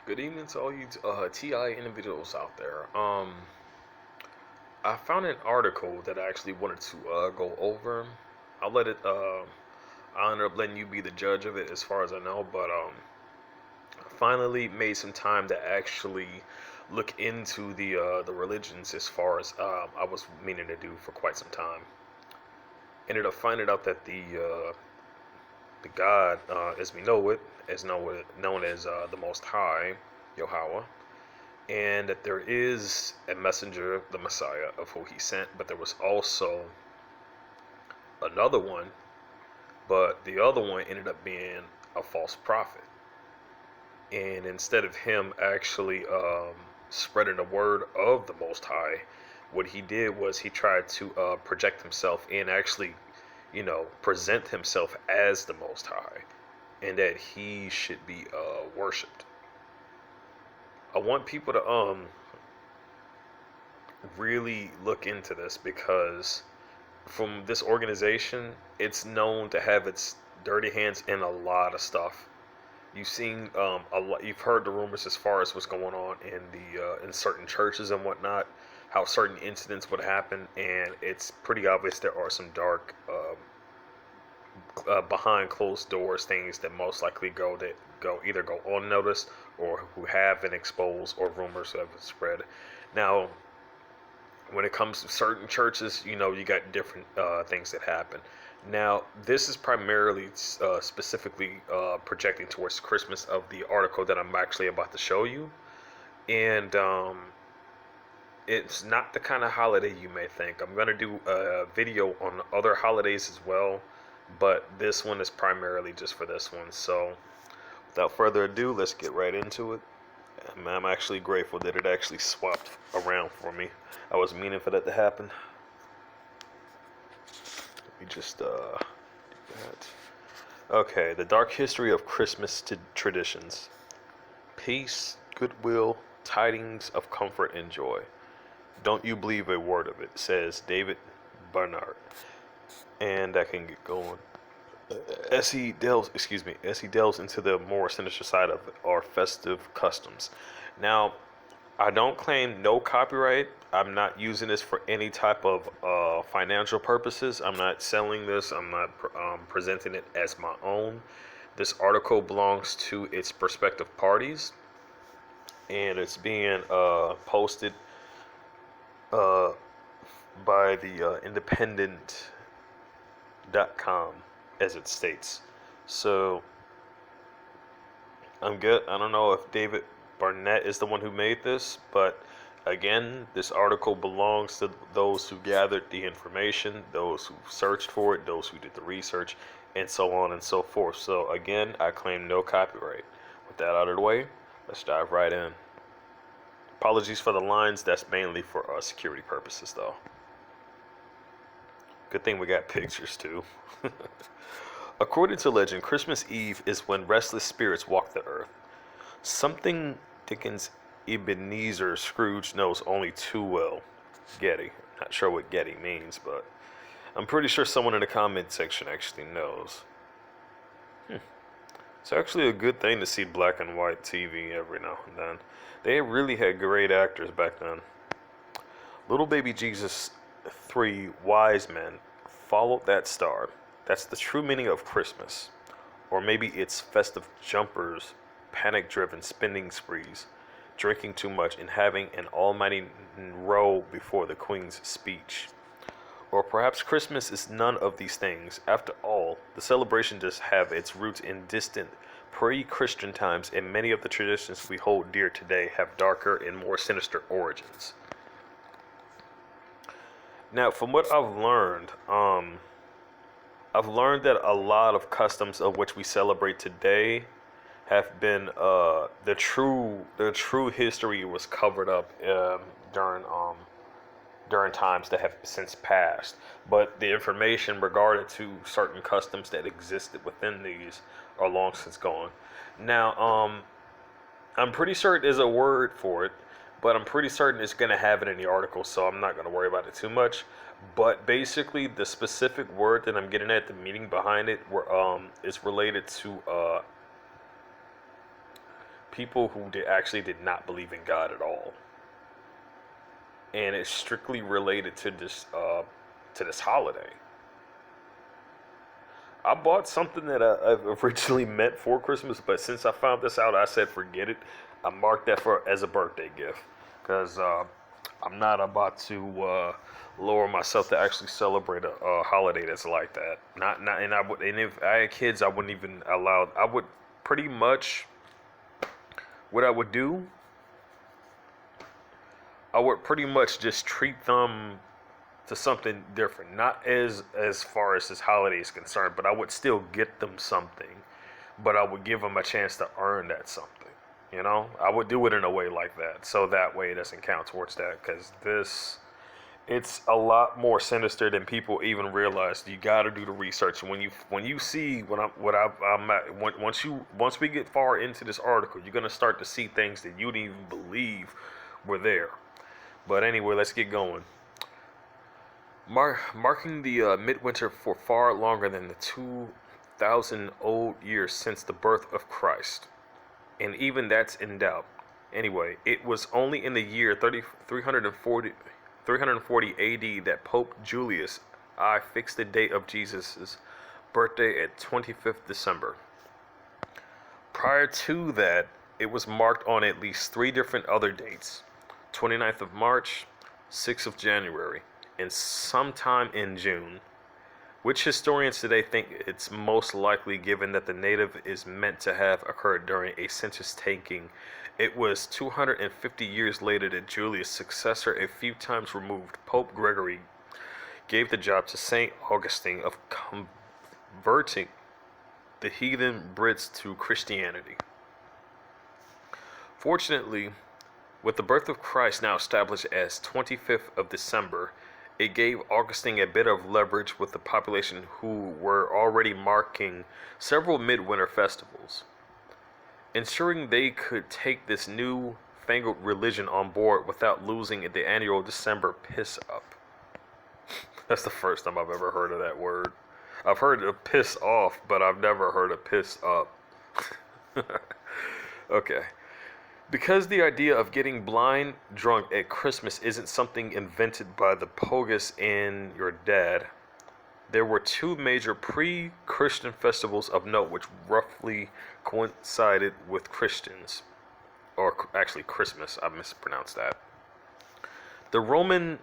Good evening to all you TI individuals out there. I found an article that I actually wanted to go over. I'll let it. I ended up letting you be the judge of it, as far as I know. But I finally made some time to actually look into the religions, as far as I was meaning to do for quite some time. Ended up finding out that the God, as we know it, is known as the Most High, Yahweh, and that there is a messenger, the Messiah, of who he sent, but there was also another one, but the other one ended up being a false prophet. And instead of him actually spreading the word of the Most High, what he did was he tried to project himself and actually, present himself as the Most High, and that he should be worshipped. I want people to really look into this, because from this organization, it's known to have its dirty hands in a lot of stuff. You've seen a lot. You've heard the rumors as far as what's going on in the in certain churches and whatnot, how certain incidents would happen, and it's pretty obvious there are some dark, behind closed doors things that most likely go unnoticed, or who have been exposed, or rumors that have been spread. Now, when it comes to certain churches, you got different things that happen. Now, this is primarily specifically projecting towards Christmas of the article that I'm actually about to show you. And it's not the kind of holiday you may think. I'm going to do a video on other holidays as well, but this one is primarily just for this one. So, without further ado, let's get right into it. I'm actually grateful that it actually swapped around for me. I was meaning for that to happen. Let me just do that. Okay, the dark history of Christmas traditions. Peace, goodwill, tidings of comfort and joy. Don't you believe a word of it, says David Barnard. And I can get going. As he delves into the more sinister side of our festive customs. Now, I don't claim no copyright. I'm not using this for any type of financial purposes. I'm not selling this. I'm not presenting it as my own. This article belongs to its prospective parties, and it's being posted uh, by the independent.com, as it states. So I'm good. I don't know if David Barnett is the one who made this, but again, this article belongs to those who gathered the information, those who searched for it, those who did the research, and so on and so forth. So again, I claim no copyright. With that out of the way, let's dive right in. Apologies for the lines. That's mainly for security purposes, though. Good thing we got pictures too. According to legend, Christmas Eve is when restless spirits walk the earth. Something Dickens Ebenezer Scrooge knows only too well. Getty. Not sure what Getty means, but I'm pretty sure someone in the comment section actually knows. It's actually a good thing to see black and white TV every now and then. They really had great actors back then. Little baby Jesus, 3 wise men followed that star. That's the true meaning of Christmas. Or maybe it's festive jumpers, panic-driven spending sprees, drinking too much, and having an almighty row before the Queen's speech. Or perhaps Christmas is none of these things. After all, the celebration does have its roots in distant, pre-Christian times, and many of the traditions we hold dear today have darker and more sinister origins. Now, from what I've learned that a lot of customs of which we celebrate today have been the true history was covered up during times that have since passed. But the information regarding to certain customs that existed within these are long since gone. Now, I'm pretty certain there's a word for it, but I'm pretty certain it's going to have it in the article, so I'm not going to worry about it too much. But basically, the specific word that I'm getting at, the meaning behind it, is related to people who actually did not believe in God at all, and it's strictly related to this holiday. I bought something that I originally meant for Christmas, but since I found this out, I said forget it. I marked that for as a birthday gift because I'm not about to lower myself to actually celebrate a holiday that's like that. Not and I would, and if I had kids, I wouldn't even allow. I would pretty much what I would do. I would pretty much just treat them to something different. Not as far as this holiday is concerned, but I would still get them something. But I would give them a chance to earn that something. You know, I would do it in a way like that, so that way it doesn't count towards that. Because it's a lot more sinister than people even realize. You got to do the research. And when you see I'm at, once we get far into this article, you're gonna start to see things that you didn't even believe were there. But anyway, let's get going. Marking the midwinter for far longer than the 2,000 old years since the birth of Christ. And even that's in doubt. Anyway, it was only in the year 340 AD that Pope Julius I fixed the date of Jesus' birthday at 25th December. Prior to that, it was marked on at least 3 different other dates: 29th of March, 6th of January, and sometime in June, which historians today think it's most likely given that the native is meant to have occurred during a census taking. It was 250 years later that Julius' successor, a few times removed, Pope Gregory, gave the job to St. Augustine of converting the heathen Brits to Christianity. Fortunately, with the birth of Christ now established as 25th of December, it gave Augustine a bit of leverage with the population who were already marking several midwinter festivals, ensuring they could take this new fangled religion on board without losing the annual December piss up. That's the first time I've ever heard of that word. I've heard of piss off, but I've never heard of piss up. Okay. Because the idea of getting blind drunk at Christmas isn't something invented by the Pogus and your dad, there were 2 major pre-Christian festivals of note which roughly coincided with Christians. Or actually Christmas, I mispronounced that. The Roman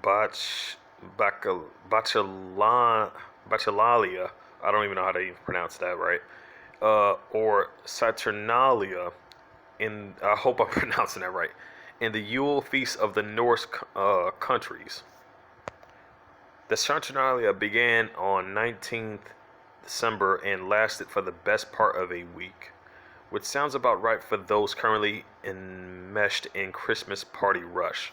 Bacchanalia, I don't even know how to even pronounce that right, or Saturnalia, I hope I'm pronouncing that right, and the Yule feast of the Norse countries. The Saturnalia began on 19th December and lasted for the best part of a week, which sounds about right for those currently enmeshed in Christmas party rush.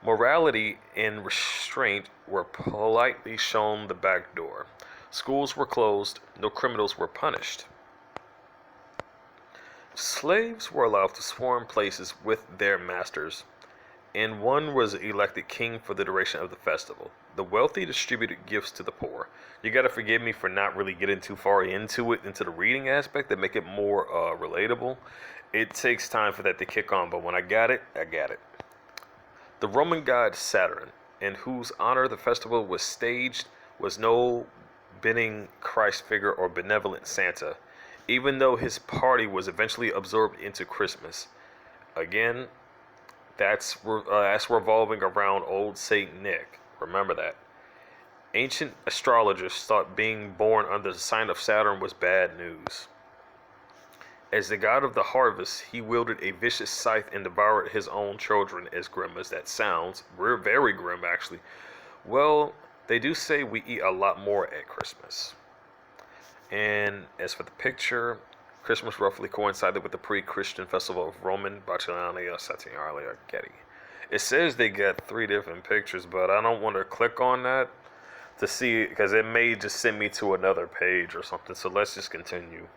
Morality and restraint were politely shown the back door. Schools were closed, no criminals were punished. Slaves were allowed to swarm places with their masters, and one was elected king for the duration of the festival. The wealthy distributed gifts to the poor. You gotta forgive me for not really getting too far into the reading aspect to make it more relatable. It takes time for that to kick on, but when I got it, I got it. The Roman god Saturn, in whose honor the festival was staged, was no benign Christ figure or benevolent Santa, even though his party was eventually absorbed into Christmas. Again, that's revolving around old Saint Nick. Remember that. Ancient astrologers thought being born under the sign of Saturn was bad news. As the god of the harvest, he wielded a vicious scythe and devoured his own children, as grim as that sounds. We're very grim, actually. Well, they do say we eat a lot more at Christmas. And as for the picture, Christmas roughly coincided with the pre-Christian festival of Roman Bacchanalia, Saturnalia, Getty. It says they got 3 different pictures, but I don't want to click on that to see, because it may just send me to another page or something. So let's just continue.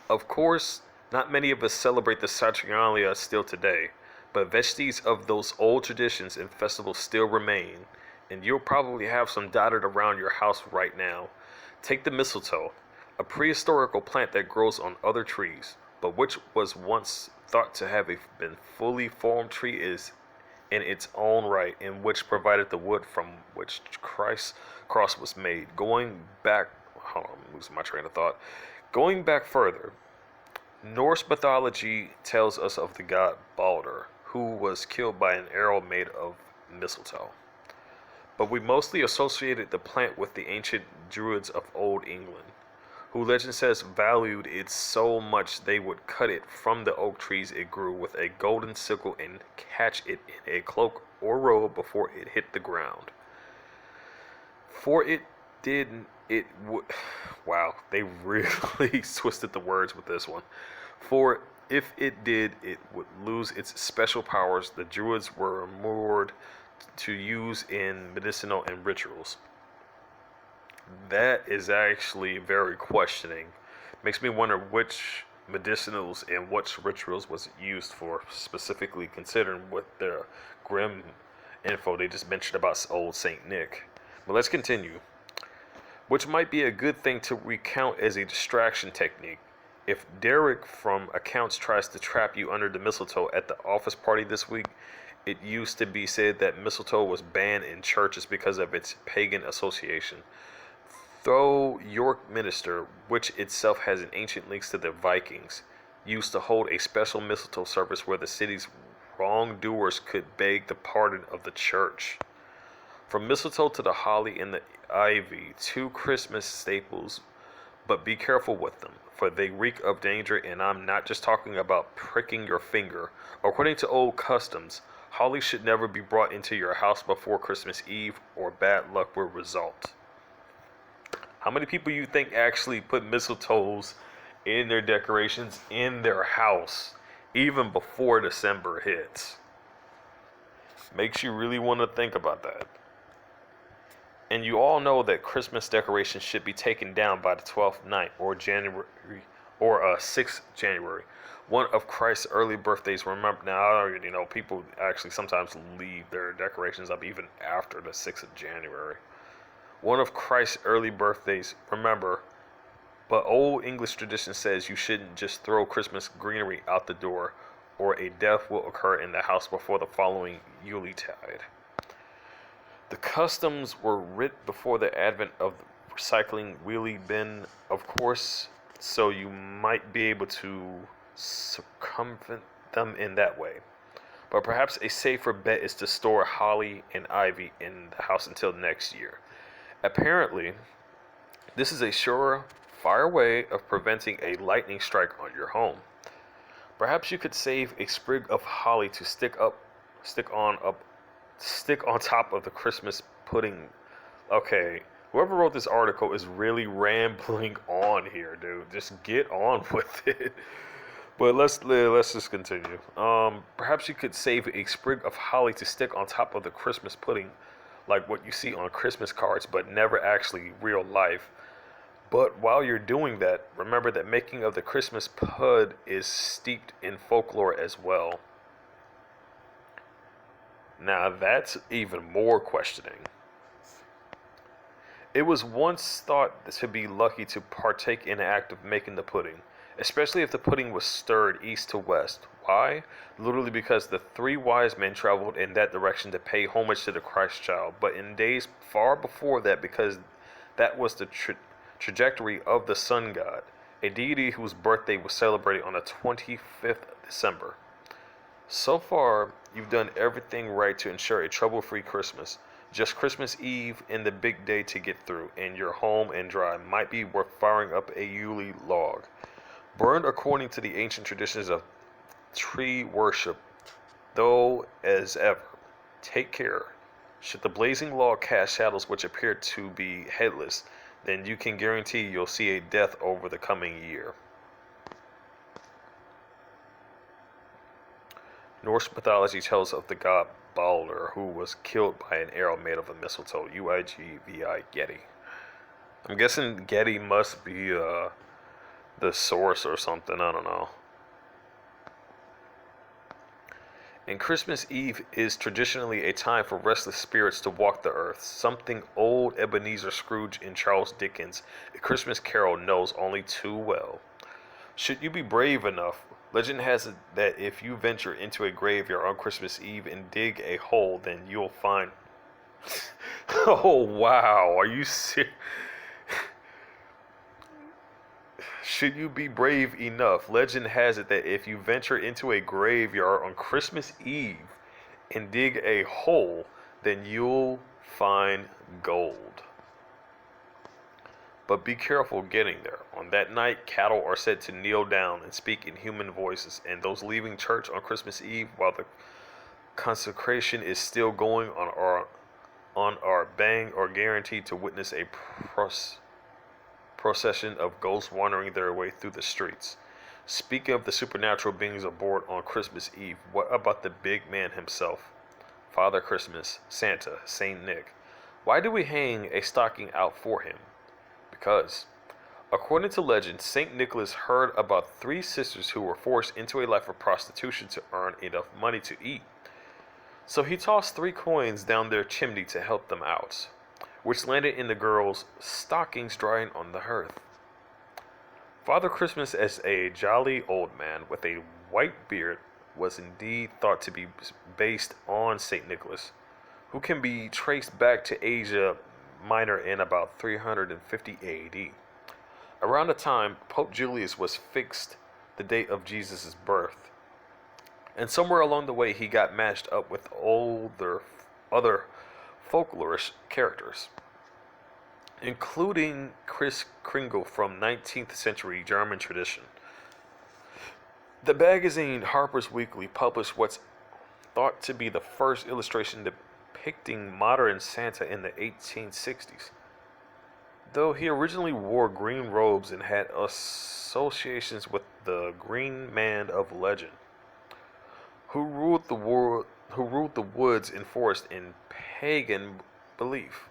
Of course, not many of us celebrate the Saturnalia still today, but vestiges of those old traditions and festivals still remain, and you'll probably have some dotted around your house right now. Take the mistletoe. a prehistorical plant that grows on other trees, but which was once thought to have been fully formed tree is in its own right, in which provided the wood from which Christ's cross was made. Going back, hold on, I'm losing my train of thought. Going back further, Norse mythology tells us of the god Balder, who was killed by an arrow made of mistletoe. But we mostly associated the plant with the ancient druids of Old England, who legend says valued it so much they would cut it from the oak trees it grew with a golden sickle and catch it in a cloak or robe before it hit the ground. For it did it would wow, they really twisted the words with this one. For if it did, it would lose its special powers the druids were moored to use in medicinal and rituals. That is actually very questioning. Makes me wonder which medicinals and which rituals was it used for, specifically considering what the grim info they just mentioned about old Saint Nick. But let's continue. Which might be a good thing to recount as a distraction technique. If Derek from accounts tries to trap you under the mistletoe at the office party this week, it used to be said that mistletoe was banned in churches because of its pagan association. Though York Minster, which itself has an ancient links to the Vikings, used to hold a special mistletoe service where the city's wrongdoers could beg the pardon of the church. From mistletoe to the holly and the ivy, two Christmas staples, but be careful with them, for they reek of danger, and I'm not just talking about pricking your finger. According to old customs, holly should never be brought into your house before Christmas Eve, or bad luck will result. How many people you think actually put mistletoes in their decorations in their house even before December hits? Makes you really want to think about that. And you all know that Christmas decorations should be taken down by the 12th night or January or 6th January. One of Christ's early birthdays, remember, now I already know people actually sometimes leave their decorations up even after the 6th of January. One of Christ's early birthdays, remember, but old English tradition says you shouldn't just throw Christmas greenery out the door, or a death will occur in the house before the following Yuletide. The customs were writ before the advent of the recycling wheelie bin, of course, so you might be able to circumvent them in that way. But perhaps a safer bet is to store holly and ivy in the house until next year. Apparently, this is a surefire way of preventing a lightning strike on your home. Perhaps you could save a sprig of holly to stick on top of the Christmas pudding. Okay, whoever wrote this article is really rambling on here, dude. Just get on with it. But let's just continue. Perhaps you could save a sprig of holly to stick on top of the Christmas pudding, like what you see on Christmas cards, but never actually real life. But while you're doing that, remember that making of the Christmas pud is steeped in folklore as well. Now that's even more questioning. It was once thought to be lucky to partake in the act of making the pudding, especially if the pudding was stirred east to west. Why? Literally because the three wise men traveled in that direction to pay homage to the Christ child, but in days far before that, because that was the trajectory of the sun god, a deity whose birthday was celebrated on the 25th of December. So far, you've done everything right to ensure a trouble-free Christmas. Just Christmas Eve and the big day to get through, and you're home and dry might be worth firing up a Yule log. Burned according to the ancient traditions of tree worship, though as ever, take care. Should the blazing log cast shadows which appear to be headless, then you can guarantee you'll see a death over the coming year. Norse mythology tells of the god Balder, who was killed by an arrow made of a mistletoe. UIGVI Getty. I'm guessing Getty must be the source or something. I don't know. And Christmas Eve is traditionally a time for restless spirits to walk the earth, something old Ebenezer Scrooge in Charles Dickens' A Christmas Carol knows only too well. Should you be brave enough, legend has it that if you venture into a graveyard on Christmas Eve and dig a hole, then you'll find. Oh, wow, are you serious? Should you be brave enough, legend has it that if you venture into a graveyard on Christmas Eve and dig a hole, then you'll find gold. But be careful getting there. On that night, cattle are said to kneel down and speak in human voices, and those leaving church on Christmas Eve while the consecration is still going on are bang or guaranteed to witness a procession of ghosts wandering their way through the streets. Speaking of the supernatural beings aboard on Christmas Eve, what about the big man himself? Father Christmas, Santa, Saint Nick. Why do we hang a stocking out for him? Because, according to legend, St. Nicholas heard about three sisters who were forced into a life of prostitution to earn enough money to eat. So he tossed 3 coins down their chimney to help them out, which landed in the girls' stockings drying on the hearth. Father Christmas, as a jolly old man with a white beard, was indeed thought to be based on St. Nicholas, who can be traced back to Asia Minor in about 350 AD. Around the time Pope Julius was fixed the date of Jesus' birth, and somewhere along the way he got matched up with other folklorish characters, including Kris Kringle from 19th century German tradition. The magazine Harper's Weekly published what's thought to be the first illustration depicting modern Santa in the 1860s. Though he originally wore green robes and had associations with the Green Man of legend, who ruled the woods and forest in pagan belief.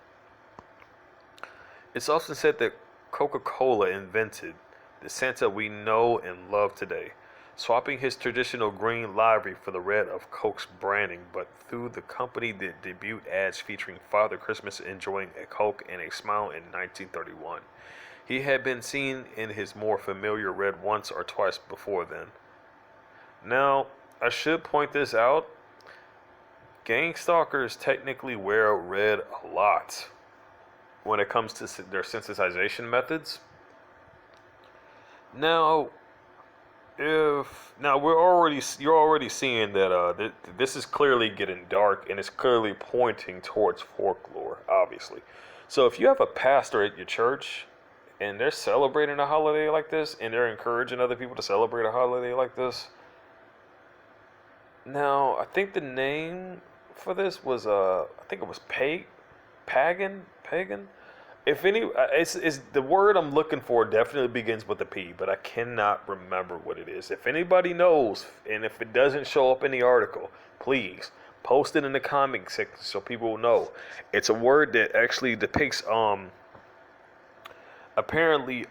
It's often said that Coca-Cola invented the Santa we know and love today, swapping his traditional green livery for the red of Coke's branding, but through the company that debut ads featuring Father Christmas enjoying a Coke and a smile in 1931. He had been seen in his more familiar red once or twice before then. Now, I should point this out. Gang stalkers technically wear red a lot when it comes to their sensitization methods. Now, you're already seeing that this is clearly getting dark and it's clearly pointing towards folklore, obviously. So if you have a pastor at your church and they're celebrating a holiday like this and they're encouraging other people to celebrate a holiday like this, now I think the name for this was I think it was pagan. If any, it's the word I'm looking for definitely begins with a P, but I cannot remember what it is. If anybody knows, and if it doesn't show up in the article, please post it in the comment section so people will know. It's a word that actually depicts apparently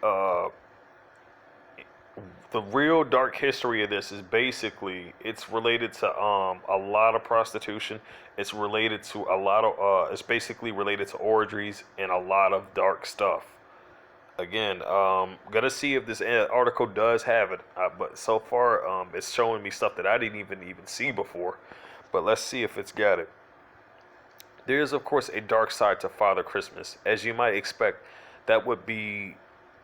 the real dark history of this is basically it's related to a lot of prostitution. It's related to a lot of it's basically related to orgies and a lot of dark stuff. Again, gotta see if this article does have it. But so far, it's showing me stuff that I didn't even see before. But let's see if it's got it. There is, of course, a dark side to Father Christmas, as you might expect. That would be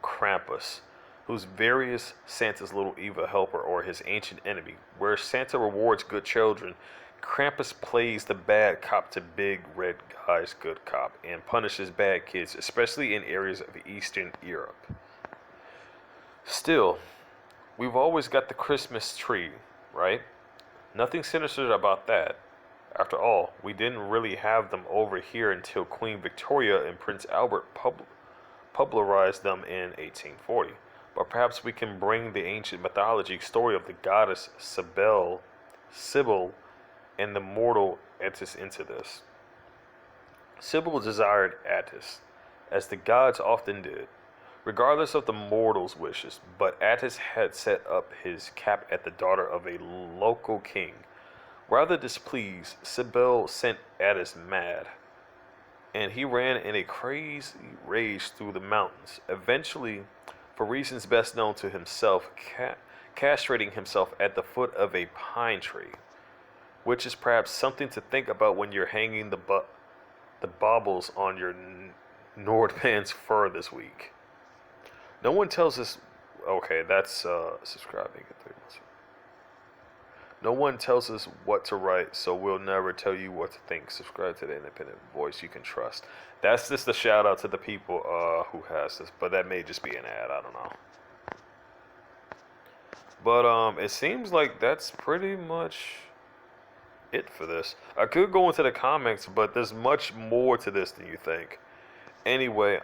Krampus, who's various Santa's little evil helper or his ancient enemy. Where Santa rewards good children, Krampus plays the bad cop to big red guy's good cop and punishes bad kids, especially in areas of Eastern Europe. Still, we've always got the Christmas tree, right? Nothing sinister about that. After all, we didn't really have them over here until Queen Victoria and Prince Albert popularized them in 1840. But perhaps we can bring the ancient mythology story of the goddess Sybil, and the mortal Attis into this. Sybil desired Attis, as the gods often did, regardless of the mortal's wishes, but Attis had set up his cap at the daughter of a local king, Rather displeased, Sybil sent Addis mad, and he ran in a crazy rage through the mountains, eventually, for reasons best known to himself, castrating himself at the foot of a pine tree, which is perhaps something to think about when you're hanging the baubles on your Nordman's fur this week. No one tells us. Okay, that's subscribing in 3 months. No one tells us what to write, so we'll never tell you what to think. Subscribe to the independent voice you can trust. That's just a shout out to the people who has this, but that may just be an ad. I don't know. But it seems like that's pretty much it for this. I could go into the comics, but there's much more to this than you think. Anyway,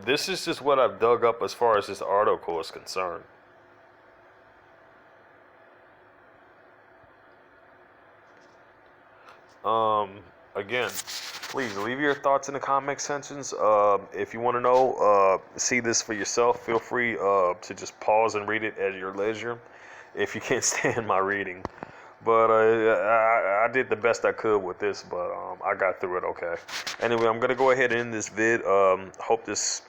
this is just what I've dug up as far as this article is concerned. Again, please leave your thoughts in the comment sections. If you want to know, see this for yourself, feel free to just pause and read it at your leisure if you can't stand my reading. But I did the best I could with this, but I got through it okay. Anyway, I'm gonna go ahead and end this vid. Hope this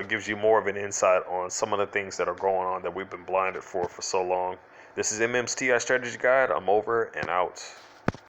gives you more of an insight on some of the things that are going on that we've been blinded for so long. This is MM's TI Strategy Guide. I'm over and out.